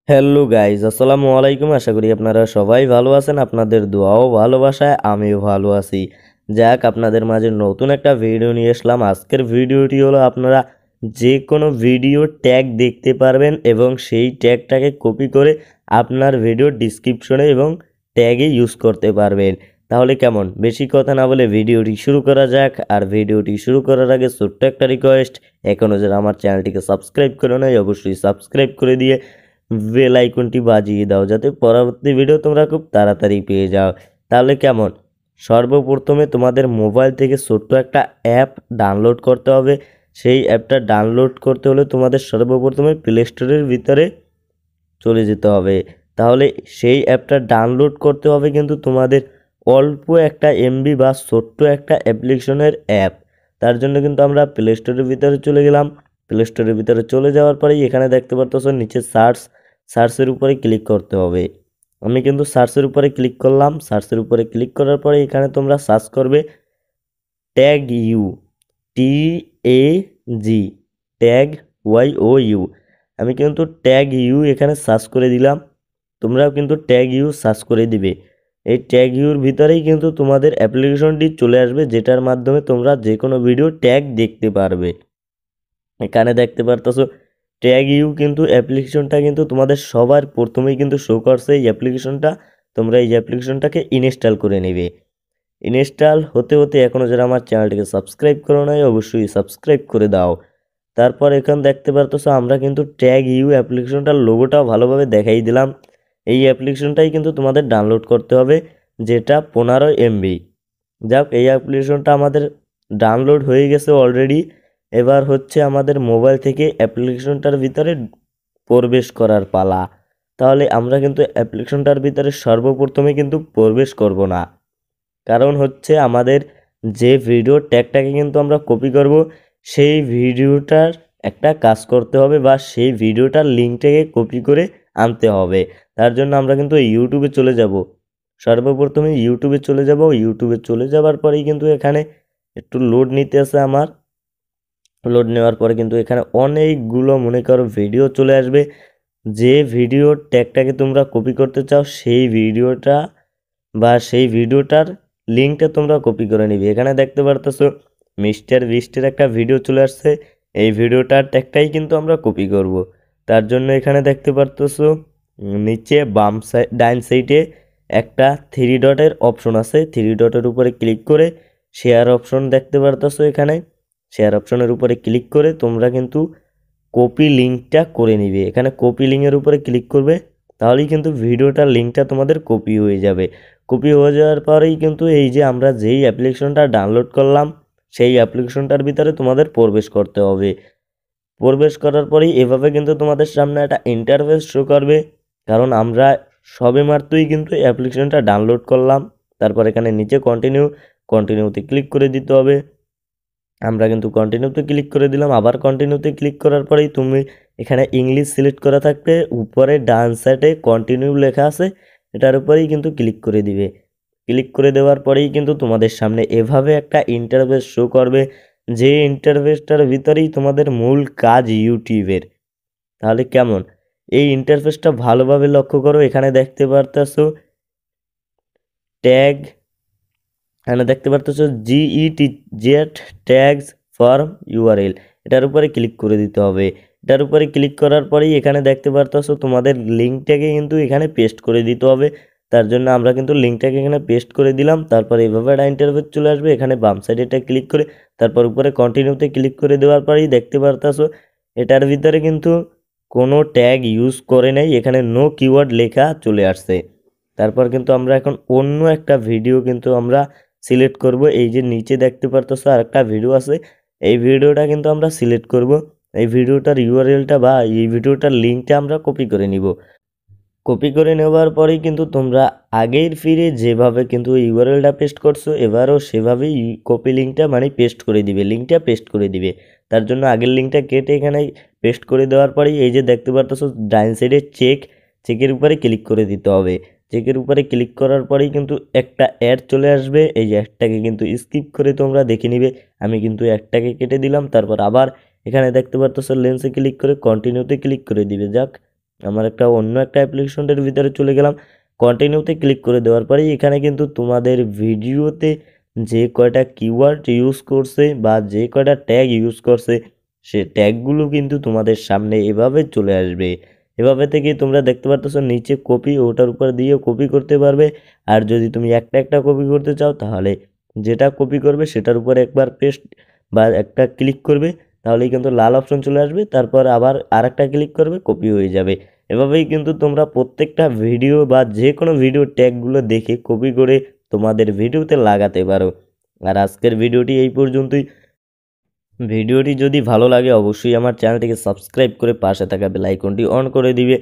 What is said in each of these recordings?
Hello guys, আসসালামু আলাইকুম। আশা করি আপনারা সবাই ভালো আছেন। আপনাদের দোয়া ও ভালোবাসায় আমিও ভালো আছি। যাক, আপনাদের মাঝে নতুন একটা ভিডিও নিয়ে আসলাম। আজকের ভিডিওটি হলো আপনারা যে কোনো ভিডিও ট্যাগ দেখতে পারবেন এবং সেই ট্যাগটাকে কপি করে আপনার ভিডিওর ডিসক্রিপশনে এবং ট্যাগে ইউজ করতে পারবেন। তাহলে কেমন, বেশি কথা না বলে ভিডিওটি শুরু করা যাক। আর ভিডিওটি শুরু করার আগে ছোট্ট একটা রিকোয়েস্ট, এখনও যারা আমার চ্যানেলটিকে সাবস্ক্রাইব করে নাই অবশ্যই সাবস্ক্রাইব করে দিয়ে বেল আইকনটি বাজিয়ে দাও, যাতে পরবর্তী ভিডিও তোমরা খুব তাড়াতাড়ি পেয়ে যাও। তাহলে কেমন, সর্বপ্রথমে তোমাদের মোবাইল থেকে ছোট্ট একটা অ্যাপ ডাউনলোড করতে হবে। সেই অ্যাপটা ডাউনলোড করতে হলে তোমাদের সর্বপ্রথমে প্লে স্টোরের ভিতরে চলে যেতে হবে। তাহলে সেই অ্যাপটা ডাউনলোড করতে হবে কিন্তু তোমাদের অল্প একটা এমবি বা ছোট্ট একটা অ্যাপ্লিকেশনের অ্যাপ। তার জন্য কিন্তু আমরা প্লে স্টোরের ভিতরে চলে গেলাম। প্লে স্টোরের ভিতরে চলে যাওয়ার পরেই এখানে দেখতে পারতেছো নিচে সার্চের উপরে ক্লিক করতে হবে। আমি কিন্তু সার্চের উপরে ক্লিক করলাম। সার্চের উপরে ক্লিক করার পরে এখানে তোমরা সার্চ করবে tag you, TAG, tag YOU। আমি কিন্তু ট্যাগ ইউ এখানে সার্চ করে দিলাম। তোমরাও কিন্তু ট্যাগ ইউ সার্চ করে দিবে। এই ট্যাগ ইউর ভিতরেই কিন্তু তোমাদের অ্যাপ্লিকেশনটি চলে আসবে, যেটার মাধ্যমে তোমরা যে কোনো ভিডিও ট্যাগ দেখতে পারবে। এখানে দেখতে পারতেছো ট্যাগ ইউ কিন্তু অ্যাপ্লিকেশনটা কিন্তু তোমাদের সবার প্রথমেই কিন্তু শো করছে। এই অ্যাপ্লিকেশনটা তোমরা এই অ্যাপ্লিকেশনটাকে ইনস্টল করে নেবে। ইনস্টল হতে হতে এখনও যারা আমার চ্যানেলটিকে সাবস্ক্রাইব করো নাই অবশ্যই সাবস্ক্রাইব করে দাও। তারপর এখানে দেখতে পারতেছো আমরা কিন্তু ট্যাগ ইউ অ্যাপ্লিকেশনটার লোগোটাও ভালোভাবে দেখাই দিলাম। এই অ্যাপ্লিকেশনটাই কিন্তু তোমাদের ডাউনলোড করতে হবে, যেটা 15 MB। যাক, এই অ্যাপ্লিকেশনটা আমাদের ডাউনলোড হয়ে গেছে অলরেডি। এবার হচ্ছে আমাদের মোবাইল থেকে অ্যাপ্লিকেশনটার ভিতরে প্রবেশ করার পালা। তাহলে আমরা কিন্তু অ্যাপ্লিকেশনটার ভিতরে সর্বপ্রথমে কিন্তু প্রবেশ করব না, কারণ হচ্ছে আমাদের যে ভিডিও ট্যাগটাকে কিন্তু আমরা কপি করব, সেই ভিডিওটার একটা কাজ করতে হবে বা সেই ভিডিওটার লিঙ্কটাকে কপি করে আনতে হবে। তার জন্য আমরা কিন্তু ইউটিউবে চলে যাব। সর্বপ্রথমে ইউটিউবে চলে যাব। ইউটিউবে চলে যাওয়ার পরেই কিন্তু এখানে একটু লোড নিতে আছে আমার। লোড নেওয়ার পরে কিন্তু এখানে অনেকগুলো মনে করো ভিডিও চলে আসবে। যে ভিডিও ট্যাগটাকে তোমরা কপি করতে চাও সেই ভিডিওটা বা সেই ভিডিওটার লিঙ্কটা তোমরা কপি করে নিবে। এখানে দেখতে পারতেছো মিস্টার বিস্টের একটা ভিডিও চলে আসছে। এই ভিডিওটার ট্যাগটাই কিন্তু আমরা কপি করব। তার জন্য এখানে দেখতে পারতেছো নিচে বাম সাইড ডাইন সাইডে একটা থ্রি ডটের অপশন আছে। থ্রি ডটের উপরে ক্লিক করে শেয়ার অপশন দেখতে পারতেছো। এখানে শেয়ার অপশনের উপরে ক্লিক করে তোমরা কিন্তু কপি লিঙ্কটা করে নিবে। এখানে কপি লিঙ্কের উপরে ক্লিক করবে, তাহলেই কিন্তু ভিডিওটার লিঙ্কটা তোমাদের কপি হয়ে যাবে। কপি হয়ে যাওয়ার পরেই কিন্তু এই যে আমরা যেই অ্যাপ্লিকেশনটা ডাউনলোড করলাম সেই অ্যাপ্লিকেশনটার ভিতরে তোমাদের প্রবেশ করতে হবে। প্রবেশ করার পরেই এভাবে কিন্তু তোমাদের সামনে একটা ইন্টারফেস শো করবে, কারণ আমরা সবেমাত্রই কিন্তু অ্যাপ্লিকেশনটা ডাউনলোড করলাম। তারপর এখানে নিচে কন্টিনিউতে ক্লিক করে দিতে হবে। আমরা কিন্তু কন্টিনিউতে ক্লিক করে দিলাম। আবার কন্টিনিউতে ক্লিক করার পরেই তুমি এখানে ইংলিশ সিলেক্ট করা থাকবে, উপরে ডান সাইডে কন্টিনিউ লেখা আছে, এটার উপরেই কিন্তু ক্লিক করে দিবে। ক্লিক করে দেওয়ার পরেই কিন্তু তোমাদের সামনে এভাবে একটা ইন্টারফেস শো করবে, যে ইন্টারফেসটার ভিতরেই তোমাদের মূল কাজ ইউটিউবের। তাহলে কেমন, এই ইন্টারফেসটা ভালোভাবে লক্ষ্য করো। এখানে দেখতে পারতেছো ট্যাগ, এখানে দেখতে পারতেছো GET ট্যাগস ফর্ম URL, এটার উপরে ক্লিক করে দিতে হবে। এটার উপরে ক্লিক করার পরেই এখানে দেখতে পারতেছো তোমাদের লিঙ্কটাকে কিন্তু এখানে পেস্ট করে দিতে হবে। তার জন্য আমরা কিন্তু লিঙ্কটাকে এখানে পেস্ট করে দিলাম। তারপর এইভাবে একটা ইন্টারফেস চলে আসবে। এখানে বাম সাইডে এটা ক্লিক করে তারপর উপরে কন্টিনিউতে ক্লিক করে দেওয়ার পরেই দেখতে পারতেছো এটার ভিতরে কিন্তু কোনো ট্যাগ ইউজ করে নেই, এখানে নো কিওয়ার্ড লেখা চলে আসছে। তারপর কিন্তু আমরা এখন অন্য একটা ভিডিও কিন্তু আমরা সিলেক্ট করব। এই যে নিচে দেখতে পারতেছো আর একটা ভিডিও আছে, এই ভিডিওটা কিন্তু আমরা সিলেক্ট করব। এই ভিডিওটার ইউআরএলটা বা এই ভিডিওটার লিঙ্কটা আমরা কপি করে নিব। কপি করে নেওয়ার পরেই কিন্তু তোমরা আগের ফিরে যেভাবে কিন্তু ইউআরএলটা পেস্ট করছো এবারও সেভাবেই কপি লিঙ্কটা মানে পেস্ট করে দিবে, লিঙ্কটা পেস্ট করে দিবে। তার জন্য আগের লিঙ্কটা কেটে এখানে পেস্ট করে দেওয়ার পরেই এই যে দেখতে পারতেছো ডাইন সাইডে চেকের উপরে ক্লিক করে দিতে হবে। চেকের উপরে ক্লিক করার পরেই কিন্তু একটা অ্যাড চলে আসবে। এই যে অ্যাডটাকে কিন্তু স্কিপ করে তোমরা দেখে নিবে। আমি কিন্তু অ্যাডটাকে কেটে দিলাম। তারপর আবার এখানে দেখতে পারতেছো লেন্সে ক্লিক করে কন্টিনিউতে ক্লিক করে দিবে। যাক, আমার অন্য একটা অ্যাপ্লিকেশনের ভিতরে চলে গেলাম। কন্টিনিউতে ক্লিক করে দেওয়ার পরেই এখানে কিন্তু তোমাদের ভিডিওতে যে কয়টা কিওয়ার্ড ইউজ করছে বা যে কয়টা ট্যাগ ইউজ করছে সে ট্যাগগুলো কিন্তু তোমাদের সামনে এভাবে চলে আসবে। এভাবে থেকে তোমরা দেখতে পারতেছো নিচে কপি, ওটার উপর দিয়ে কপি করতে পারবে। আর যদি তুমি একটা একটা কপি করতে চাও তাহলে যেটা কপি করবে সেটার উপরে একবার পেস্ট বা একটা ক্লিক করবে, তাহলেই কিন্তু লাল অপশন চলে আসবে, তারপর আবার আরেকটা ক্লিক করবে, কপি হয়ে যাবে। এভাবেই কিন্তু তোমরা প্রত্যেকটা ভিডিও বা যে কোনো ভিডিও ট্যাগগুলো দেখে কপি করে তোমাদের ভিডিওতে লাগাতে পারো। আর আজকের ভিডিওটি এই পর্যন্তই। ভিডিওটি যদি ভালো লাগে অবশ্যই আমার চ্যানেলটিকে সাবস্ক্রাইব করে পাশে থাকা বেল আইকনটি অন করে দিবে,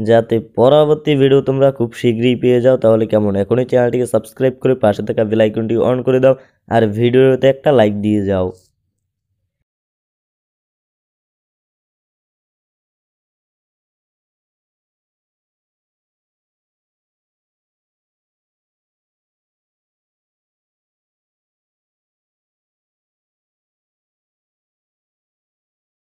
যাতে পরবর্তী ভিডিও তোমরা খুব শীঘ্রই পেয়ে যাও। তাহলে কেমন, এখনই চ্যানেলটিকে সাবস্ক্রাইব করে পাশে থাকা বেল আইকনটি অন করে দাও আর ভিডিওতে একটা লাইক দিয়ে যাও।